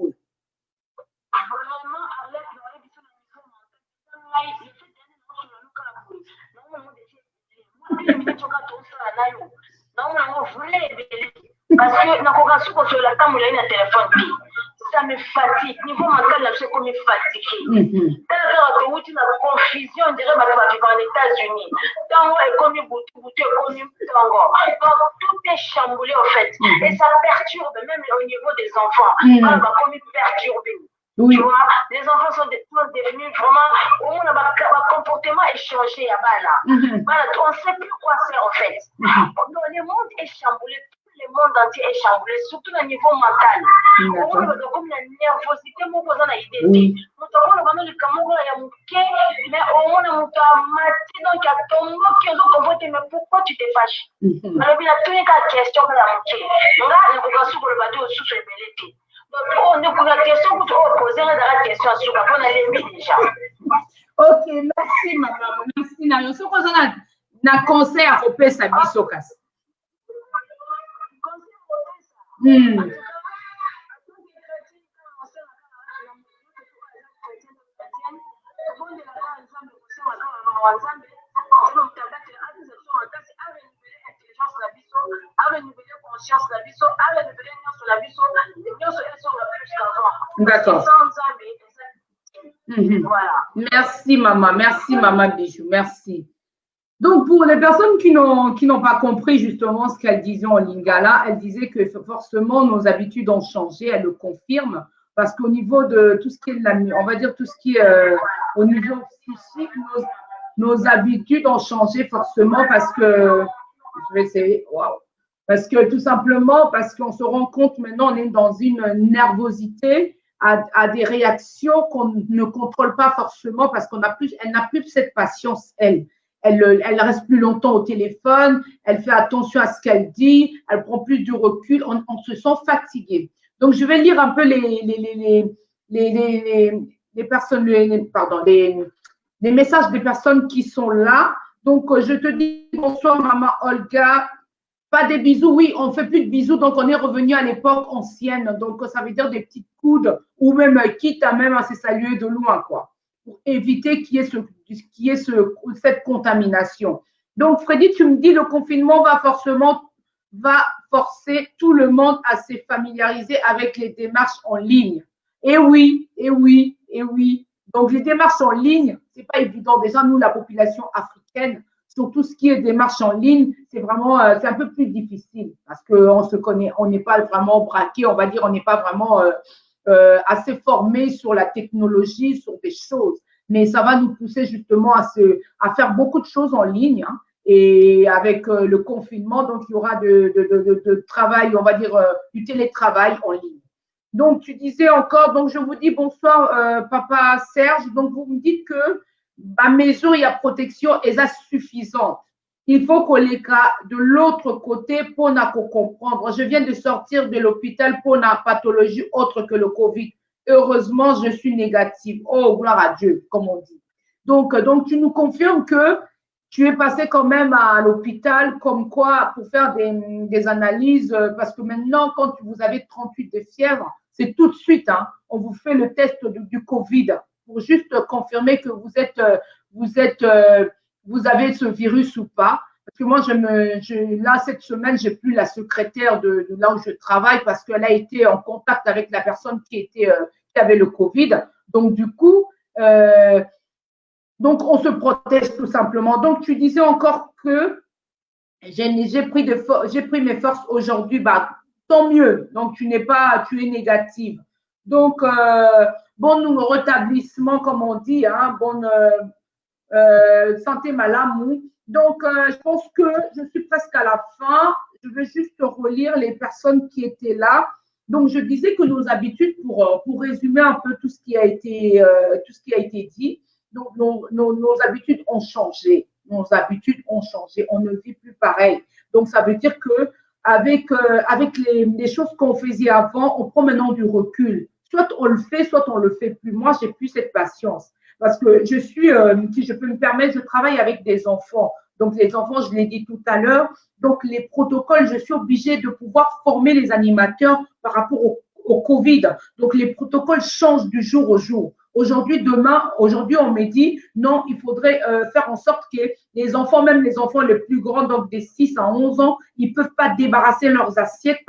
Vraiment, avec parce que la téléphone, ça me fatigue. Niveau mental, je suis comme fatigué. La confusion, on dirait que je vais aux États-Unis. Tango est comme Boutou est comme Tango. Donc, tout est chamboulé, en fait. Et ça perturbe, même au niveau des enfants. On va comme perturber. Oui. Tu vois, les enfants sont devenus vraiment, au moins, leur comportement est changé à Bala. On ne sait plus quoi faire, en fait. Le monde est chamboulé. Le monde entier est chamboulé, surtout au niveau mental. On a comme la nervosité, on a l'idée. On a mais au moins, on a maté, donc il y a ton mot qui est comporté, mais pourquoi tu te fâches? Alors, il y a toutes les questions que la moitié. Donc là, on a sur le bateau sous ce belleté. Donc, on a la question que tu as posée, on a la question sur la bonne allée déjà. Ok, merci, maman. Merci, Nayo. Ce qu'on a un conseil à repérer sa vie sur casse. D'accord. Voilà. Merci, maman. Merci, maman Bijou. Merci. Donc, pour les personnes qui n'ont pas compris justement ce qu'elle disait en lingala, elle disait que forcément nos habitudes ont changé, elle le confirme, parce qu'au niveau de tout ce qui est, on va dire tout ce qui est au niveau psychique, nos habitudes ont changé forcément parce que, je vais essayer, waouh, parce que tout simplement, parce qu'on se rend compte maintenant, on est dans une nervosité à des réactions qu'on ne contrôle pas forcément parce elle n'a plus cette patience, elle. Elle reste plus longtemps au téléphone, elle fait attention à ce qu'elle dit, elle prend plus du recul, on se sent fatigué. Donc, je vais lire un peu les personnes, les messages des personnes qui sont là. Donc, je te dis bonsoir, maman Olga. Pas des bisous, oui, on ne fait plus de bisous, donc on est revenu à l'époque ancienne. Donc, ça veut dire des petites coudes ou même quitte à même à se saluer de loin, quoi, pour éviter qu'il y ait cette contamination. Donc, Freddy, tu me dis le confinement va forcer tout le monde à se familiariser avec les démarches en ligne. Et oui, et oui, et oui. Donc, les démarches en ligne, ce n'est pas évident. Déjà, nous, la population africaine, sur tout ce qui est démarche en ligne, c'est un peu plus difficile parce qu'on se connaît, on n'est pas vraiment braqué, on va dire, on n'est pas vraiment assez formé sur la technologie, sur des choses. Mais ça va nous pousser justement à faire beaucoup de choses en ligne. Hein. Et avec le confinement, donc il y aura de travail, on va dire, du télétravail en ligne. Donc, tu disais encore, donc je vous dis bonsoir, papa Serge. Donc, vous me dites que ma maison, il y a protection et ça suffisante. Il faut qu'on les cas de l'autre côté pour comprendre. Je viens de sortir de l'hôpital pour une pathologie autre que le Covid. Heureusement, je suis négative. Oh, gloire à Dieu, comme on dit. Donc, tu nous confirmes que tu es passé quand même à l'hôpital, comme quoi, pour faire des analyses, parce que maintenant, quand vous avez 38 de fièvre, c'est tout de suite, hein, on vous fait le test du Covid pour juste confirmer que vous avez ce virus ou pas. Parce que moi, là, cette semaine, j'ai plus la secrétaire de là où je travaille parce qu'elle a été en contact avec la personne qui avait le Covid. Donc, du coup, donc, on se protège tout simplement. Donc, tu disais encore que j'ai pris mes forces aujourd'hui. Bah, tant mieux. Donc, tu es négative. Donc, bon rétablissement, comme on dit, hein, bonne santé malamou. Donc, je pense que je suis presque à la fin. Je vais juste relire les personnes qui étaient là. Donc, je disais que nos habitudes, pour résumer un peu tout ce qui a été dit, donc nos habitudes ont changé. Nos habitudes ont changé. On ne vit plus pareil. Donc, ça veut dire que avec les choses qu'on faisait avant, on prend maintenant du recul. Soit on le fait, soit on le fait plus. Moi, j'ai plus cette patience parce que je suis, si je peux me permettre, je travaille avec des enfants. Donc, les enfants, je l'ai dit tout à l'heure. Donc, les protocoles, je suis obligée de pouvoir former les animateurs par rapport au Covid. Donc, les protocoles changent du jour au jour. Aujourd'hui, on me dit, non, il faudrait faire en sorte que les enfants, même les enfants les plus grands, donc des 6 à 11 ans, ils ne peuvent pas débarrasser leurs assiettes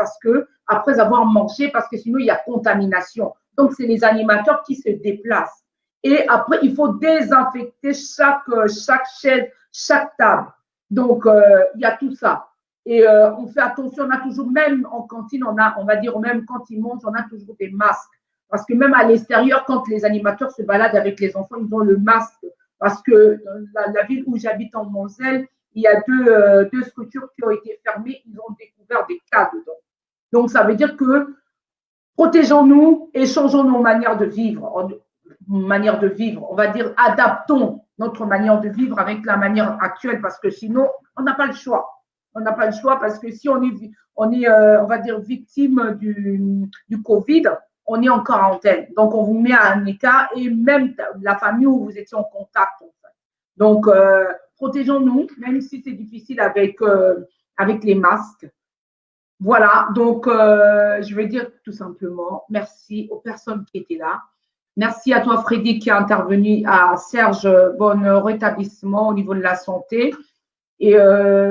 après avoir mangé, parce que sinon, il y a contamination. Donc, c'est les animateurs qui se déplacent. Et après, il faut désinfecter chaque chaise, chaque table. Donc, il y a tout ça. Et on fait attention, on a toujours, même en cantine, on va dire, même quand ils mangent, on a toujours des masques. Parce que même à l'extérieur, quand les animateurs se baladent avec les enfants, ils ont le masque. Parce que dans la ville où j'habite en Moselle, il y a deux structures qui ont été fermées. Ils ont découvert des cas dedans. Donc, ça veut dire que protégeons-nous et changeons nos manières de vivre. On va dire, adaptons notre manière de vivre avec la manière actuelle parce que sinon, on n'a pas le choix. On n'a pas le choix parce que si on est on va dire, victime du Covid, on est en quarantaine. Donc, on vous met à un état et même la famille où vous étiez en contact. En fait. Donc, protégeons-nous, même si c'est difficile avec les masques. Voilà, donc je vais dire tout simplement merci aux personnes qui étaient là. Merci à toi, Freddy, qui a intervenu, à Serge, bon rétablissement au niveau de la santé. Et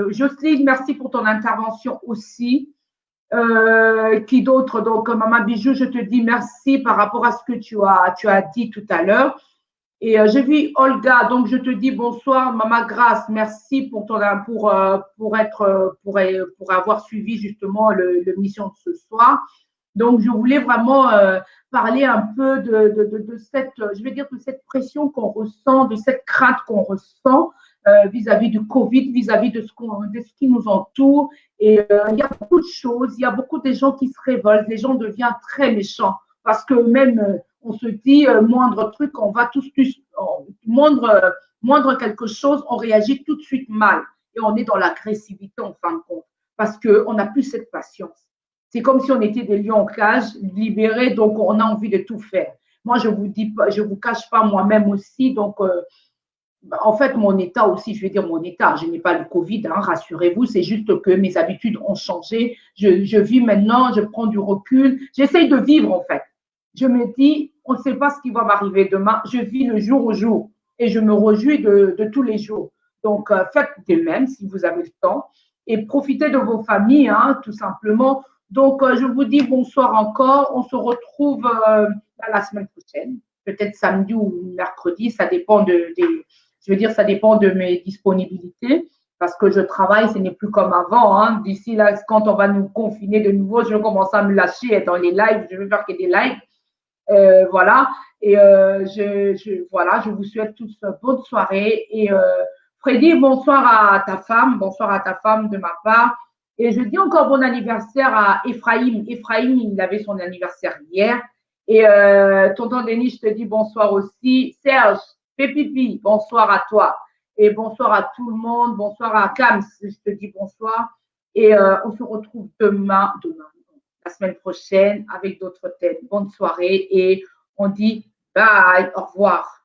Jocelyne, merci pour ton intervention aussi. Qui d'autre? Donc, Maman Bijou, je te dis merci par rapport à ce que tu as dit tout à l'heure. Et j'ai vu Olga, donc je te dis bonsoir, Maman Grace, merci pour avoir suivi justement l'émission de ce soir. Donc je voulais vraiment parler un peu de cette, je vais dire, de cette pression qu'on ressent, de cette crainte qu'on ressent vis-à-vis du Covid, vis-à-vis de ce qui nous entoure. Et il y a beaucoup de choses, il y a beaucoup de gens qui se révoltent, les gens deviennent très méchants parce que même on se dit moindre truc, on va tous moindre quelque chose, on réagit tout de suite mal et on est dans l'agressivité en fin de compte parce qu'on n'a plus cette patience. C'est comme si on était des lions en cage, libérés, donc on a envie de tout faire. Moi, je vous cache pas moi-même aussi, donc en fait, mon état aussi, je vais dire mon état, je n'ai pas le Covid, hein, rassurez-vous, c'est juste que mes habitudes ont changé. Je vis maintenant, je prends du recul, j'essaye de vivre en fait. Je me dis, on ne sait pas ce qui va m'arriver demain, je vis le jour au jour et je me réjouis de tous les jours. Donc, faites de même si vous avez le temps et profitez de vos familles, hein, tout simplement. Donc, je vous dis bonsoir encore. On se retrouve la semaine prochaine, peut-être samedi ou mercredi, ça dépend ça dépend de mes disponibilités parce que je travaille, ce n'est plus comme avant. Hein. D'ici là, quand on va nous confiner de nouveau, je vais commencer à me lâcher dans les lives, je vais faire que des lives. Voilà. Et voilà, je vous souhaite tous une bonne soirée. Et Freddy, bonsoir à ta femme de ma part. Et je dis encore bon anniversaire à Ephraim. Ephraim, il avait son anniversaire hier. Et tonton Denis, je te dis bonsoir aussi. Serge, fais pipi, bonsoir à toi. Et bonsoir à tout le monde. Bonsoir à Kams, je te dis bonsoir. Et on se retrouve demain, la semaine prochaine, avec d'autres thèmes. Bonne soirée et on dit bye, au revoir.